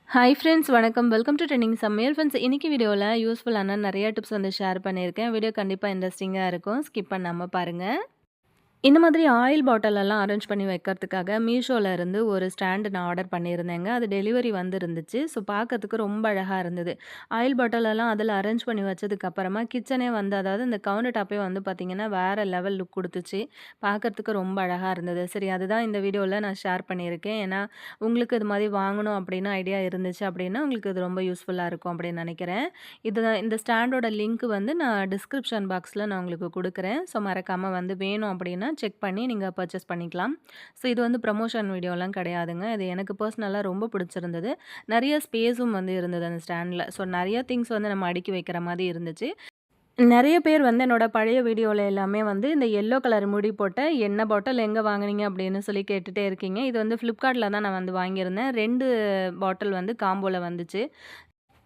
Hi friends வணக்கம். Welcome to trending சமையல். Friends இன்னைக்கு வீடியோல யூஸ்ஃபுல்லான நெறைய டிப்ஸ் வந்து ஷேர் பண்ணியிருக்கேன். வீடியோ கண்டிப்பா இன்ட்ரெஸ்டிங்கா இருக்கும். ஸ்கிப் பண்ணாம பாருங்க. இந்த மாதிரி ஆயில் பாட்டில் எல்லாம் அரேஞ்ச் பண்ணி வைக்கிறதுக்காக மீஷோல இருந்து ஒரு ஸ்டாண்ட் நான் ஆர்டர் பண்ணியிருந்தேங்க. அது டெலிவரி வந்துருந்துச்சு. ஸோ பார்க்கறதுக்கு ரொம்ப அழகா இருந்தது. ஆயில் பாட்டில் எல்லாம் அதில அரேஞ்ச் பண்ணி வச்சதுக்கு அப்புறமா கிச்சனே வந்து அதாவது இந்த கவுண்டர் டாப்பே வந்து பார்த்தீங்கன்னா, வேற லெவல் லுக் குடுத்துச்சு. பார்க்கறதுக்கு ரொம்ப அழகா இருந்தது. சரி அதுதான் இந்த வீடியோல நான் ஷேர் பண்ணியிருக்கேன். ஏன்னா, உங்களுக்கு இது மாதிரி வாங்கணும் அப்படின்னு ஐடியா இருந்துச்சு அப்படின்னா, உங்களுக்கு இது ரொம்ப யூஸ்ஃபுல்லா இருக்கும் அப்படின்னு நெனைக்கிறேன். இந்த ஸ்டாண்டோட லிங்க் வந்து நான் டிஸ்கிரிப்ஷன் பாக்ஸ்ல நான் உங்களுக்கு குடுக்குறேன். ஸோ மறக்காம வந்து வேணும் அப்படின்னா செக் பண்ணி நீங்க பர்ச்சேஸ் பண்ணிக்கலாம். ஸோ இது வந்து ப்ரமோஷன் வீடியோலாம் கிடையாதுங்க. இது எனக்கு பர்சனலா ரொம்ப பிடிச்சிருந்தது. நெறைய ஸ்பேஸும் வந்து இருந்தது அந்த ஸ்டாண்ட்ல. ஸோ நெறைய திங்ஸ் வந்து நம்ம அடுக்கி வைக்கிற மாரி இருந்துச்சு. நெறைய பேர் வந்து என்னோட பழைய வீடியோல எல்லாமே வந்து இந்த எல்லோ கலர் முடி போட்ட எண்ணெய் பாட்டில் எங்க வாங்குனீங்க அப்படின்னு சொல்லி கேட்டுட்டே இருக்கீங்க. இது வந்து Flipkartல தான் நான் வந்து வாங்கியிருந்தேன். 2 பாட்டில் வந்து காம்போல வந்துச்சு.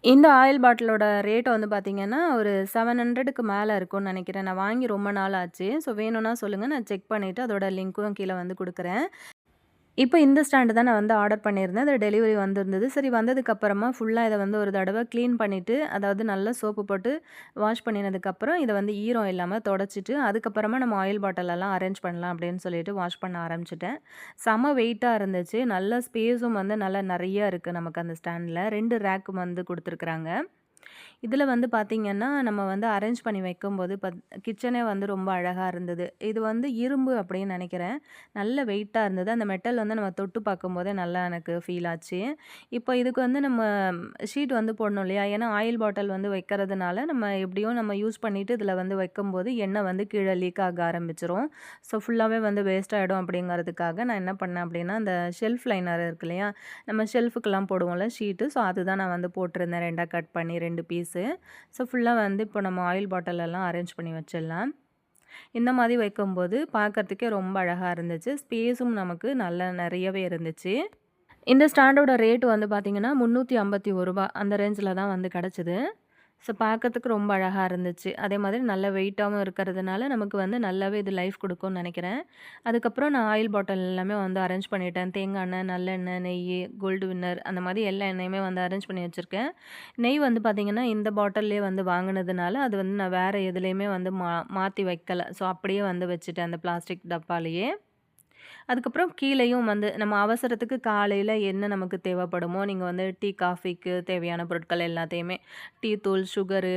இந்த ஆயில் பாட்டிலோட ரேட் வந்து பார்த்தீங்கன்னா, ஒரு 700க்கு மேல இருக்கும்னு நெனைக்கிறேன். நான் வாங்கி ரொம்ப நாள் ஆச்சு. ஸோ வேணும்னா சொல்லுங்க. நான் செக் பண்ணிட்டு அதோட லிங்க்கும் கீழ வந்து குடுக்குறேன். இப்ப இந்த ஸ்டாண்டு தான் நான் வந்து ஆர்டர் பண்ணியிருந்தேன். அது டெலிவரி வந்திருந்தது. சரி வந்ததுக்கப்புறமா ஃபுல்லா இத வந்து ஒரு தடவ கிளீன் பண்ணிட்டு, அதாவது நல்லா சோப்பு போட்டு வாஷ் பண்ணினதுக்கப்புறம், இத வந்து ஈரம் இல்லாம தொடச்சிட்டு, அதுக்கப்புறமா நம்ம ஆயில் பாட்டிலெல்லாம் அரேஞ்ச் பண்ணலாம் அப்படின்னு சொல்லிட்டு வாஷ் பண்ண ஆரம்பிச்சுட்டேன். செம வெயிட்டா இருந்துச்சு. நல்ல ஸ்பேஸும் வந்து நல்லா நெறைய இருக்கு நமக்கு அந்த ஸ்டாண்ட்ல. 2 ரேக் வந்து குடுத்துருக்காங்க. இதில வந்து பார்த்தீங்கன்னா, நம்ம வந்து அரேஞ்ச் பண்ணி வைக்கும்போது கிச்சனே வந்து ரொம்ப அழகா இருந்தது. இது வந்து இரும்பு அப்படின்னு நெனைக்கிறேன். நல்ல வெயிட்டா இருந்தது. அந்த மெட்டல் வந்து நம்ம தொட்டு பார்க்கும்போதே நல்லா எனக்கு ஃபீல் ஆச்சு. இப்போ இதுக்கு வந்து நம்ம ஷீட் வந்து போடணும் இல்லையா? ஏன்னா ஆயில் பாட்டில் வந்து வைக்கிறதுனால, நம்ம எப்படியும் நம்ம யூஸ் பண்ணிட்டு இதில வந்து வைக்கும்போது எண்ணெய் வந்து கீழ லீக் ஆக ஆரம்பிச்சுரும். ஸோ ஃபுல்லாவே வந்து வேஸ்ட் ஆயிடும் அப்படிங்கிறதுக்காக நான் என்ன பண்ணேன் அப்படின்னா, அந்த ஷெல்ஃப் லைனர் இருக்கு இல்லையா? நம்ம ஷெல்ஃபுக்கெல்லாம் போடுவோம்ல ஷீட்டு. ஸோ அதுதான் நான் வந்து போட்டிருந்தேன் 2ஆ கட் பண்ணி 2 பீஸு. ஸோ ஃபுல்லா வந்து இப்போ நம்ம ஆயில் பாட்டில் எல்லாம் அரேஞ்ச் பண்ணி வச்சிடலாம். இந்த மாதிரி வைக்கும்போது பார்க்கறதுக்கே ரொம்ப அழகா இருந்துச்சு. ஸ்பேஸும் நமக்கு நல்லா நெறையவே இருந்துச்சு. இந்த ஸ்டாண்டோட ரேட் வந்து பார்த்தீங்கன்னா, ரூ. 351 அந்த ரேஞ்சில தான் வந்து கிடைச்சது. ஸோ பார்க்கறதுக்கு ரொம்ப அழகா இருந்துச்சு. அதே மாதிரி நல்ல வெயிட்டாவும் இருக்கிறதுனால, நமக்கு வந்து நல்லாவே இது லைஃப் குடுக்கும்னு நெனைக்கிறேன். அதுக்கப்புறம் நான் ஆயில் பாட்டில் எல்லாமே வந்து அரேஞ்ச் பண்ணிட்டேன். தேங்காய் எண்ணெய், நல்லெண்ணெய், நெய்யி, கோல்டு வின்னர் அந்த மாதிரி எல்லா எண்ணெயுமே வந்து அரேஞ்ச் பண்ணி வச்சிருக்கேன். நெய் வந்து பார்த்தீங்கன்னா, இந்த பாட்டில்லேயே வந்து வாங்குனதுனால, அது வந்து நான் வேற எதுலயுமே வந்து மாத்தி வைக்கல. ஸோ அப்படியே வந்து வச்சுட்டேன் அந்த பிளாஸ்டிக் டப்பாலேயே. அதுக்கப்புறம் கீழேயும் வந்து நம்ம அவசரத்துக்கு காலையில என்ன நமக்கு தேவைப்படுமோ, நீங்க வந்து டீ, காஃபிக்கு தேவையான பொருட்கள் எல்லாத்தையுமே டீ தூள், சுகரு,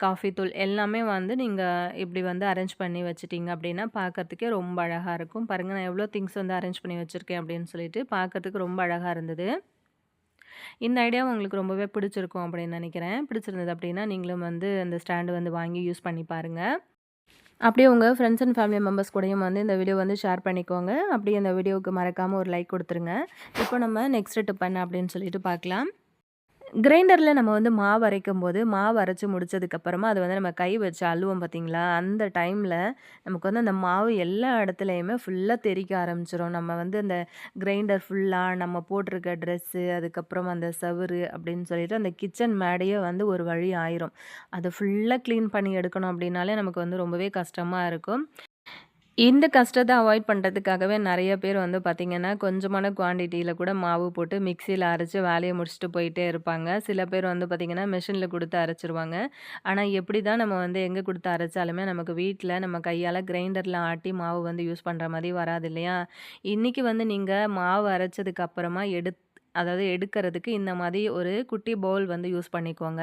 காஃபி தூள் எல்லாமே வந்து நீங்க இப்படி வந்து அரேஞ்ச் பண்ணி வச்சுட்டீங்க அப்படின்னா, பார்க்கறதுக்கே ரொம்ப அழகா இருக்கும். பாருங்க நான் எவ்வளோ திங்ஸ் வந்து அரேஞ்ச் பண்ணி வச்சிருக்கேன் அப்படின்னு சொல்லிட்டு, பார்க்கறதுக்கு ரொம்ப அழகா இருந்தது. இந்த ஐடியாவும் உங்களுக்கு ரொம்பவே பிடிச்சிருக்கும் அப்படின்னு நினைக்கிறேன். பிடிச்சிருந்தது அப்படின்னா, நீங்களும் வந்து இந்த ஸ்டாண்ட் வந்து வாங்கி யூஸ் பண்ணி பாருங்க. அப்படியே உங்க ஃப்ரெண்ட்ஸ் அண்ட் ஃபேமிலி மெம்பர்ஸ் கூடயும் வந்து இந்த வீடியோ வந்து ஷேர் பண்ணிக்கோங்க. அப்படியே இந்த வீடியோவுக்கு மறக்காம ஒரு லைக் குடுத்துருங்க. இப்போ நம்ம நெக்ஸ்ட் டிப் என்ன அப்படின்னு சொல்லிட்டு பார்க்கலாம். கிரைண்டர்ல நம்ம வந்து மாவு அரைக்கும்போது, மாவு அரைச்சு முடிச்சதுக்கப்புறமா, அது வந்து நம்ம கை வச்சு அள்ளுவோம் பார்த்தீங்களா? அந்த டைம்ல நமக்கு வந்து அந்த மாவு எல்லா இடத்துலயுமே ஃபுல்லா தெறிக்க ஆரம்பிச்சுரும். நம்ம வந்து அந்த கிரைண்டர் ஃபுல்லா நம்ம போட்டிருக்க ட்ரெஸ்ஸு, அதுக்கப்புறம் அந்த செவுரு அப்படின்னு சொல்லிட்டு அந்த கிச்சன் மேடையே வந்து ஒரு வழி ஆயிரும். அத ஃபுல்லா கிளீன் பண்ணி எடுக்கணும் அப்படின்னாலே நமக்கு வந்து ரொம்பவே கஷ்டமா இருக்கும். இந்த கஷ்டத்த அவாய்ட் பண்றதுக்காகவே நெறைய பேர் வந்து பார்த்தீங்கன்னா, கொஞ்சமான குவான்டிட்டில கூட மாவு போட்டு மிக்ஸியில அரைச்சு வேலைய முடிச்சுட்டு போயிட்டே இருப்பாங்க. சில பேர் வந்து பார்த்தீங்கன்னா, மெஷின்ல குடுத்து அரைச்சுருவாங்க. ஆனா, எப்படி தான் நம்ம வந்து எங்க குடுத்து அரைச்சாலுமே நமக்கு வீட்ல நம்ம கையால கிரைண்டர்ல ஆட்டி மாவு வந்து யூஸ் பண்ற மாரி வராது இல்லையா? இன்னைக்கு வந்து நீங்க மாவு அரைச்சதுக்கு அப்புறமா அதாவது எடுக்கிறதுக்கு இந்த மாரி ஒரு குட்டி பவுல் வந்து யூஸ் பண்ணிக்கோங்க.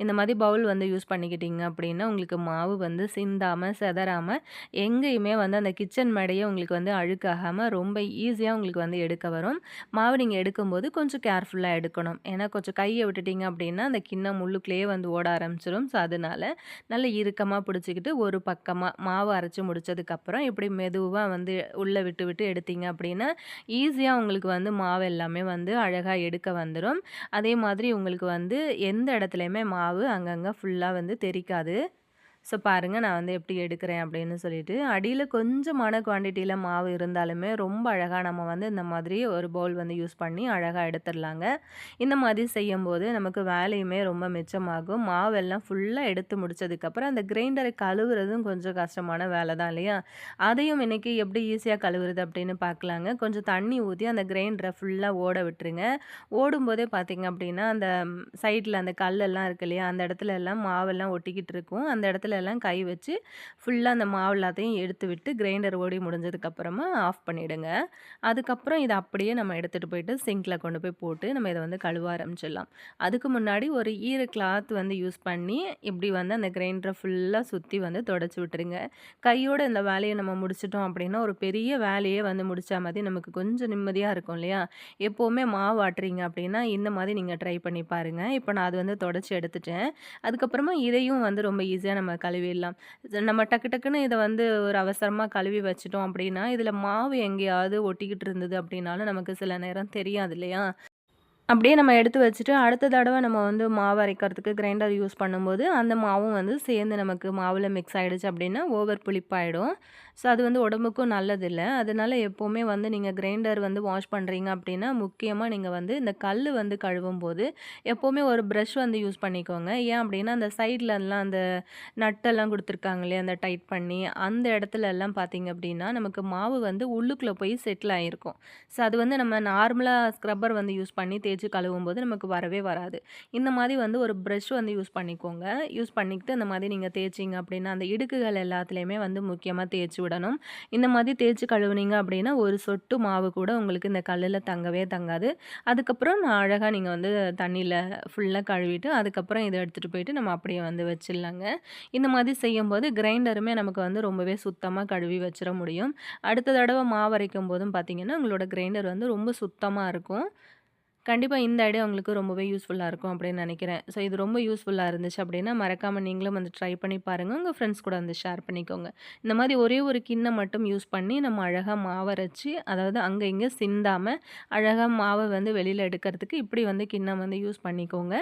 இந்த மாரி பவுல் வந்து யூஸ் பண்ணிக்கிட்டீங்க அப்படின்னா, உங்களுக்கு மாவு வந்து சிந்தாம, சிதறாம எங்கேயுமே வந்து அந்த கிச்சன் மேடையே உங்களுக்கு வந்து அழுக்காகாம ரொம்ப ஈஸியா உங்களுக்கு வந்து எடுக்க வரும். மாவு நீங்க எடுக்கும்போது கொஞ்சம் கேர்ஃபுல்லா எடுக்கணும். ஏன்னா கொஞ்சம் கைய விட்டுட்டீங்க அப்படின்னா, அந்த கிண்ணம் உள்ளுக்குள்ளேயே வந்து ஓட ஆரம்பிச்சுரும். ஸோ அதனால நல்ல இறுக்கமா பிடிச்சுக்கிட்டு ஒரு பக்கமா மாவு அரைச்சு முடிச்சதுக்கப்புறம் இப்படி மெதுவா வந்து உள்ள விட்டு விட்டு எடுத்தீங்க அப்படின்னா, ஈஸியா உங்களுக்கு வந்து மாவு எல்லாமே வந்து அழகா எடுக்க வந்துரும். அதே மாதிரி உங்களுக்கு வந்து எந்த இடத்துலயுமே மாவு அங்கங்க ஃபுல்லா வந்து தெறிக்காது. ஸோ பாருங்க நான் வந்து எப்படி எடுக்கிறேன் அப்படின்னு சொல்லிட்டு. அடியில கொஞ்சமான குவான்டிட்டில மாவு இருந்தாலுமே ரொம்ப அழகா நம்ம வந்து இந்த மாதிரி ஒரு பவுல் வந்து யூஸ் பண்ணி அழகா எடுத்துடலாங்க. இந்த மாதிரி செய்யும்போது நமக்கு வேலையுமே ரொம்ப மிச்சமாகும். மாவெல்லாம் ஃபுல்லா எடுத்து முடிச்சதுக்கப்புறம் அந்த கிரைண்டரை கழுவுறதும் கொஞ்சம் கஷ்டமான வேலை தான் இல்லையா? அதையும் இன்னைக்கு எப்படி ஈஸியா கழுவுறது அப்படின்னு பார்க்கலாங்க. கொஞ்சம் தண்ணி ஊத்தி அந்த கிரைண்டர ஃபுல்லா ஓட விட்டுருங்க. ஓடும்போதே பார்த்தீங்க அப்படின்னா, அந்த சைட்ல அந்த கல்லெல்லாம் இருக்கு இல்லையா? அந்த இடத்துல எல்லாம் மாவெல்லாம் ஒட்டிக்கிட்டு இருக்கும். அந்த இடத்துல எல்லாம் கை வச்சு ஃபுல்லா அந்த மாவு எல்லாத்தையும் எடுத்து விட்டு கிரைண்டர் ஓடி முடிஞ்சதுக்கப்புறமா ஆஃப் பண்ணிடுங்க. அதுக்கப்புறம் இத அப்படியே நம்ம எடுத்துட்டு போயிட்டு சிங்க்ல கொண்டு போய் போட்டு நம்ம இத வந்து கழுவ ஆரம்பிச்சிடலாம். அதுக்கு முன்னாடி ஒரு ஈர கிளாத் வந்து யூஸ் பண்ணி இப்படி வந்து அந்த கிரைண்டர ஃபுல்லா சுத்தி வந்து தொடச்சு விட்டுருங்க. கையோட இந்த வேலைய நம்ம முடிச்சுட்டோம் அப்படின்னா, ஒரு பெரிய வேலையே வந்து முடிச்ச மாதிரி நமக்கு கொஞ்சம் நிம்மதியா இருக்கும் இல்லையா? எப்பவுமே மாவு ஆட்டுறீங்க அப்படின்னா, இந்த மாதிரி நீங்க ட்ரை பண்ணி பாருங்க. இப்ப நான் அது வந்து தொடச்சு எடுத்துட்டேன். அதுக்கப்புறமா இதையும் வந்து ரொம்ப ஈஸியா நம்ம கழுவிடலாம். நம்ம டக்கு டக்குன்னு இத வந்து ஒரு அவசரமா கழுவி வச்சுட்டோம் அப்படின்னா, இதில மாவு எங்கேயாவது ஒட்டிக்கிட்டு இருந்தது அப்படின்னாலும் நமக்கு சில நேரம் தெரியாது இல்லையா? அப்படியே நம்ம எடுத்து வச்சுட்டு, அடுத்த தடவ நம்ம வந்து மாவு அரைக்கிறதுக்கு கிரைண்டர் யூஸ் பண்ணும்போது, அந்த மாவும் வந்து சேர்ந்து நமக்கு மாவுல மிக்ஸ் ஆயிடுச்சு அப்படின்னா, ஓவர் புளிப்பாயிடும். ஸோ அது வந்து உடம்புக்கும் நல்லதில்ல. அதனால எப்பவுமே வந்து நீங்க கிரைண்டர் வந்து வாஷ் பண்றீங்க அப்படின்னா, முக்கியமா நீங்க வந்து இந்த கல்லு வந்து கழுவும்போது, எப்பவுமே ஒரு பிரஷ் வந்து யூஸ் பண்ணிக்கோங்க. ஏன் அப்படின்னா, அந்த சைட்லலாம் அந்த நட்டெல்லாம் குடுத்துருக்காங்க இல்லையா? அந்த டைட் பண்ணி, அந்த இடத்துலலாம் பார்த்தீங்க அப்படின்னா, நமக்கு மாவு வந்து உள்ளுக்குள்ள போய் செட்டில் ஆயிருக்கும். ஸோ அது வந்து நம்ம நார்மலா ஸ்க்ரப்பர் வந்து யூஸ் பண்ணி தேய்ச்சு கழுவும்போது நமக்கு வரவே வராது. இந்த மாதிரி வந்து ஒரு பிரஷ் வந்து யூஸ் பண்ணிக்கோங்க. யூஸ் பண்ணிக்கிட்டு இந்த மாதிரி நீங்க தேய்ச்சீங்க அப்படின்னா, அந்த இடுக்குகள் எல்லாத்துலயுமே வந்து முக்கியமா தேய்ச்சு விடணும். இந்த மாதிரி தேய்ச்சு கழுவுனீங்க அப்படின்னா, ஒரு சொட்டு மாவு கூட உங்களுக்கு இந்த கல்லுல தங்கவே தங்காது. அதுக்கப்புறம் நான் அழகா நீங்க வந்து தண்ணீல ஃபுல்லா கழுவிட்டு, அதுக்கப்புறம் இத எடுத்துட்டு போயிட்டு நம்ம அப்படியே வந்து வச்சிடலாங்க. இந்த மாதிரி செய்யும்போது கிரைண்டருமே நமக்கு வந்து ரொம்பவே சுத்தமா கழுவி வச்சிர முடியும். அடுத்த தடவ மாவு அரைக்கும்போதும் பார்த்தீங்கன்னா, உங்களோட கிரைண்டர் வந்து ரொம்ப சுத்தமா இருக்கும். கண்டிப்பா இந்த ஐடியா உங்களுக்கு ரொம்பவே யூஸ்ஃபுல்லா இருக்கும் அப்படின்னு நினைக்கிறேன். ஸோ இது ரொம்ப யூஸ்ஃபுல்லா இருந்துச்சு அப்படின்னா, மறக்காம நீங்களும் வந்து ட்ரை பண்ணி பாருங்க. உங்க ஃப்ரெண்ட்ஸ் கூட வந்து ஷேர் பண்ணிக்கோங்க. இந்த மாதிரி ஒரே ஒரு கிண்ணம் மட்டும் யூஸ் பண்ணி நம்ம அழகா மாவரைச்சு, அதாவது அங்க இங்க சிந்தாம அழகா மாவ வந்து வெளியில எடுக்கிறதுக்கு இப்படி வந்து கிண்ணம் வந்து யூஸ் பண்ணிக்கோங்க.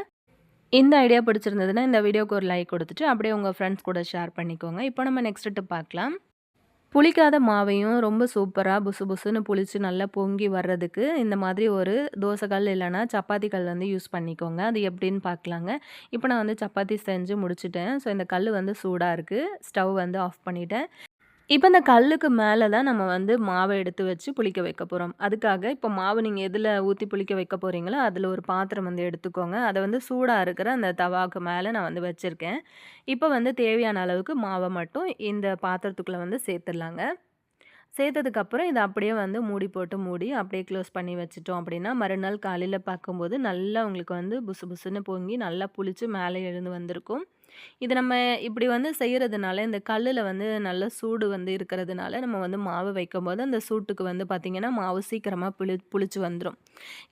இந்த ஐடியா பிடிச்சிருந்ததுன்னா, இந்த வீடியோக்கு ஒரு லைக் குடுத்துட்டு, அப்படியே உங்க ஃப்ரெண்ட்ஸ் கூட ஷேர் பண்ணிக்கோங்க. இப்போ நம்ம நெக்ஸ்ட் டிப் பார்க்கலாம். புளிக்காத மாவையும் ரொம்ப சூப்பரா புசு புசுன்னு புளிச்சு நல்லா பொங்கி வர்றதுக்கு, இந்த மாதிரி ஒரு தோசை கல் இல்லன்னா சப்பாத்தி கல் வந்து யூஸ் பண்ணிக்கோங்க. அது எப்படின்னு பார்க்கலாங்க. இப்போ நான் வந்து சப்பாத்தி செஞ்சு முடிச்சுட்டேன். ஸோ இந்த கல்லு வந்து சூடா இருக்கு. ஸ்டவ் வந்து ஆஃப் பண்ணிட்டேன். இப்ப இந்த கல்லுக்கு மேல தான் நம்ம வந்து மாவ எடுத்து வச்சு புளிக்க வைக்க போறோம். அதுக்காக இப்ப மாவு நீங்க எதுல ஊத்தி புளிக்க வைக்க போறீங்களோ, அதுல ஒரு பாத்திரம் வந்து எடுத்துக்கோங்க. அத வந்து சூடா இருக்கிற அந்த தவாக்கு மேல நான் வந்து வச்சிருக்கேன். இப்ப வந்து தேவையான அளவுக்கு மாவ மட்டும் இந்த பாத்திரத்துக்குள்ள வந்து சேர்த்துடலாங்க. சேர்த்ததுக்கப்புறம் இத அப்படியே வந்து மூடி போட்டு மூடி அப்படியே க்ளோஸ் பண்ணி வச்சுட்டோம் அப்படின்னா, மறுநாள் காலையில பார்க்கும்போது நல்லா உங்களுக்கு வந்து புசு புசுன்னு பொங்கி நல்லா புளிச்சு மேலே எழுந்து வந்திருக்கும். இது நம்ம இப்படி வந்து செய்யறதுனால, இந்த கல்லுல வந்து நல்ல சூடு வந்து இருக்கிறதுனால, நம்ம வந்து மாவு வைக்கும்போது அந்த சூட்டுக்கு வந்து பார்த்தீங்கன்னா, மாவு சீக்கிரமா புளிச்சு வந்துரும்.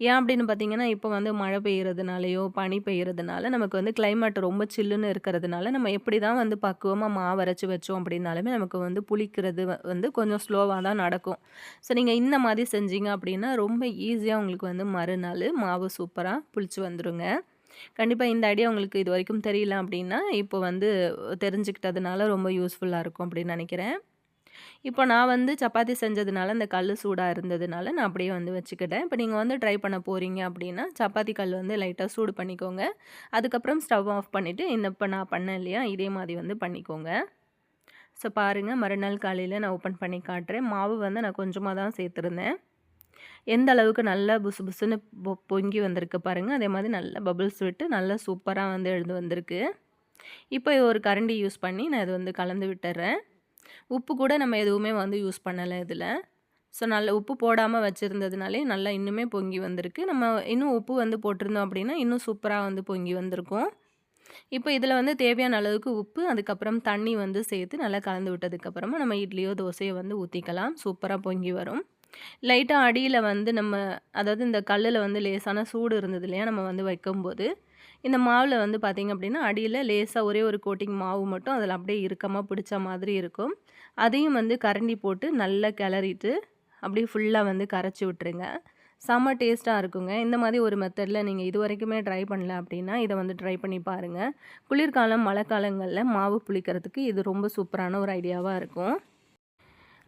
ஏன் அப்படின்னு பார்த்தீங்கன்னா, இப்போ வந்து மழை பெய்யறதுனாலயோ, பனி பெய்யறதுனால நமக்கு வந்து கிளைமேட் ரொம்ப சில்லுன்னு இருக்கிறதுனால, நம்ம எப்படி தான் வந்து பக்குவமா மாவு அரைச்சு வச்சோம் அப்படின்னாலுமே, நமக்கு வந்து புளிக்கிறது வந்து கொஞ்சம் ஸ்லோவா தான் நடக்கும். ஸோ நீங்க இந்த மாதிரி செஞ்சீங்க அப்படின்னா, ரொம்ப ஈஸியா உங்களுக்கு வந்து மறுநாள் மாவு சூப்பரா புளிச்சு வந்துருங்க. கண்டிப்பா இந்த ஐடியா உங்களுக்கு இதுவரைக்கும் தெரியல அப்படின்னா, இப்போ வந்து தெரிஞ்சுக்கிட்டதுனால ரொம்ப யூஸ்ஃபுல்லா இருக்கும் அப்படின்னு நெனைக்கிறேன். இப்போ நான் வந்து சப்பாத்தி செஞ்சதுனால, அந்த கல்லு சூடா இருந்ததுனால, நான் அப்படியே வந்து வச்சுக்கிட்டேன். இப்போ நீங்க வந்து ட்ரை பண்ண போறீங்க அப்படின்னா, சப்பாத்தி கல் வந்து லைட்டா சூடு பண்ணிக்கோங்க. அதுக்கப்புறம் ஸ்டவ் ஆஃப் பண்ணிட்டு, இந்த இப்ப நான் பண்ணேன் இல்லையா? இதே மாரி வந்து பண்ணிக்கோங்க. ஸோ பாருங்க, மறுநாள் காலையில நான் ஓப்பன் பண்ணி காட்டுறேன். மாவு வந்து நான் கொஞ்சமா தான் சேர்த்துருந்தேன். எந்த அளவுக்கு நல்லா புசு புசுன்னு பொங்கி வந்திருக்கு பாருங்க. அதே மாதிரி நல்லா பபிள்ஸ் விட்டு நல்லா சூப்பரா வந்து எழுந்து வந்திருக்கு. இப்போ ஒரு கரண்டி யூஸ் பண்ணி நான் இத வந்து கலந்து விட்டுர்றேன். உப்பு கூட நம்ம எதுவுமே வந்து யூஸ் பண்ணல இதுல. ஸோ நல்ல உப்பு போடாம வச்சிருந்ததுனாலே நல்லா இன்னுமே பொங்கி வந்திருக்கு. நம்ம இன்னும் உப்பு வந்து போட்டிருந்தோம் அப்படின்னா, இன்னும் சூப்பரா வந்து பொங்கி வந்திருக்கும். இப்போ இதில வந்து தேவையான அளவுக்கு உப்பு, அதுக்கப்புறம் தண்ணி வந்து சேர்த்து நல்லா கலந்து விட்டதுக்கப்புறமா நம்ம இட்லியோ, தோசையோ வந்து ஊத்திக்கலாம். சூப்பரா பொங்கி வரும். லைட்டா அடியில வந்து நம்ம அதாவது இந்த கல்லுல வந்து லேசான சூடு இருந்தது இல்லையா? நம்ம வந்து வைக்கும்போது, இந்த மாவுல வந்து பார்த்தீங்க அப்படின்னா, அடியில லேசா ஒரே ஒரு கோட்டிங் மாவு மட்டும் அதில அப்படியே இறுக்கமா பிடிச்ச மாதிரி இருக்கும். அதையும் வந்து கரண்டி போட்டு நல்லா கிளறிட்டு, அப்படியே ஃபுல்லா வந்து கரைச்சி விட்டுருங்க. செம்ம டேஸ்ட்டாக இருக்குங்க. இந்த மாதிரி ஒரு மெத்தடில் நீங்கள் இதுவரைக்குமே ட்ரை பண்ணல அப்படின்னா, இதை வந்து ட்ரை பண்ணி பாருங்கள். குளிர்காலம், மழைக்காலங்களில் மாவு புளிக்கிறதுக்கு இது ரொம்ப சூப்பரான ஒரு ஐடியாவாக இருக்கும்.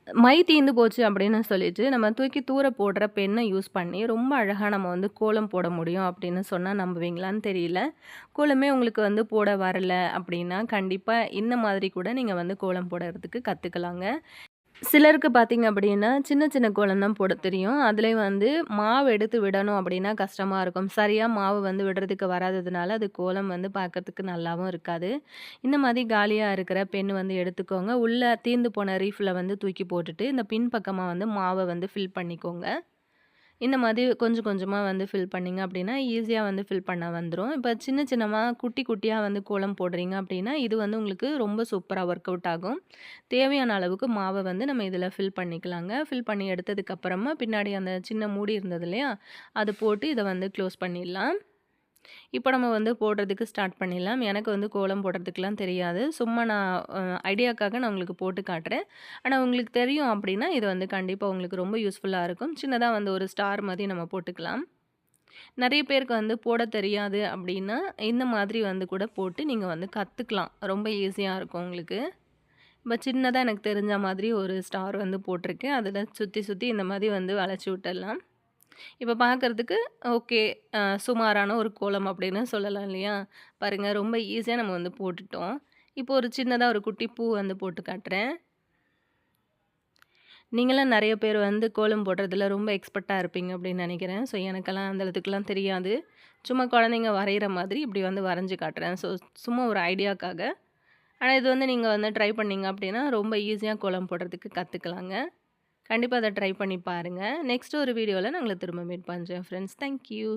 மை தீர்ந்து போச்சு அப்படின்னு சொல்லிட்டு, நம்ம தூக்கி தூர போடுற பெண்ணை யூஸ் பண்ணி, ரொம்ப அழகா நம்ம வந்து கோலம் போட முடியும் அப்படின்னு சொன்னா நம்புவீங்களான்னு தெரியல. கோலமே உங்களுக்கு வந்து போட வரல அப்படின்னா, கண்டிப்பா இந்த மாதிரி கூட நீங்க வந்து கோலம் போடுறதுக்கு கத்துக்கலாங்க. சிலருக்கு பார்த்தீங்க அப்படின்னா, சின்ன சின்ன கோலம் தான் போட தெரியும். அதுலயும் வந்து மாவு எடுத்து விடணும் அப்படின்னா கஷ்டமா இருக்கும். சரியா மாவு வந்து விடுறதுக்கு வராததுனால, அது கோலம் வந்து பார்க்கறதுக்கு நல்லாவும் இருக்காது. இந்த மாதிரி காலியா இருக்கிற பென் வந்து எடுத்துக்கோங்க. உள்ள தீர்ந்து போன ரீஃபில வந்து தூக்கி போட்டுட்டு, இந்த பின் பக்கமா வந்து மாவ வந்து ஃபில் பண்ணிக்கோங்க. இந்த மாதிரி கொஞ்சம் கொஞ்சமா வந்து ஃபில் பண்ணீங்க அப்படின்னா, ஈஸியா வந்து ஃபில் பண்ண வந்துரும். இப்ப சின்ன சின்னமா, குட்டி குட்டியா வந்து கோலம் போடுறீங்க அப்படின்னா, இது வந்து உங்களுக்கு ரொம்ப சூப்பரா ஒர்க் அவுட் ஆகும். தேவையான அளவுக்கு மாவ வந்து நம்ம இதில ஃபில் பண்ணிக்கலாங்க. ஃபில் பண்ணி எடுத்ததுக்கப்புறமா, பின்னாடி அந்த சின்ன மூடி இருந்தது இல்லையா? அது போட்டு இத வந்து க்ளோஸ் பண்ணிடலாம். இப்போ நம்ம வந்து போடுறதுக்கு ஸ்டார்ட் பண்ணிடலாம். எனக்கு வந்து கோலம் போடுறதுக்குலாம் தெரியாது. சும்மா நான் ஐடியாக்காக நான் உங்களுக்கு போட்டு காட்டுறேன். ஆனா உங்களுக்கு தெரியும் அப்படின்னா, இது வந்து கண்டிப்பா உங்களுக்கு ரொம்ப யூஸ்ஃபுல்லா இருக்கும். சின்னதா வந்து ஒரு ஸ்டார் மாதிரி நம்ம போட்டுக்கலாம். நெறைய பேருக்கு வந்து போட தெரியாது அப்படின்னா, இந்த மாதிரி வந்து கூட போட்டு நீங்க வந்து கத்துக்கலாம். ரொம்ப ஈஸியா இருக்கும் உங்களுக்கு. இப்ப சின்னதா எனக்கு தெரிஞ்ச மாதிரி ஒரு ஸ்டார் வந்து போட்டிருக்கேன். அதில சுத்தி சுத்தி இந்த மாதிரி வந்து வளைச்சு விட்டுடலாம். இப்ப பார்க்கறதுக்கு ஓகே. சுமாரான ஒரு கோலம் அப்படின்னு சொல்லலாம் இல்லையா? பாருங்க ரொம்ப ஈஸியா நம்ம வந்து போட்டுட்டோம். இப்போ ஒரு சின்னதா ஒரு குட்டி பூ வந்து போட்டு காட்டுறேன். நீங்கலாம் நெறைய பேர் வந்து கோலம் போடுறதுல ரொம்ப எக்ஸ்பர்ட்டா இருப்பீங்க அப்படின்னு நெனைக்கிறேன். ஸோ எனக்கெல்லாம் அந்த அளவுக்குலாம் தெரியாது. சும்மா குழந்தைங்க வரையிற மாதிரி இப்படி வந்து வரைஞ்சு காட்டுறேன். ஸோ சும்மா ஒரு ஐடியாக்காக. ஆனா இது வந்து நீங்க வந்து ட்ரை பண்ணீங்க அப்படின்னா, ரொம்ப ஈஸியா கோலம் போடுறதுக்கு கத்துக்கலாங்க. கண்டிப்பா அத ட்ரை பண்ணி பாருங்க. நெக்ஸ்ட் ஒரு வீடியோல நான் உங்கள திரும்ப மீட் பண்றேன் ஃப்ரெண்ட்ஸ். Thank you.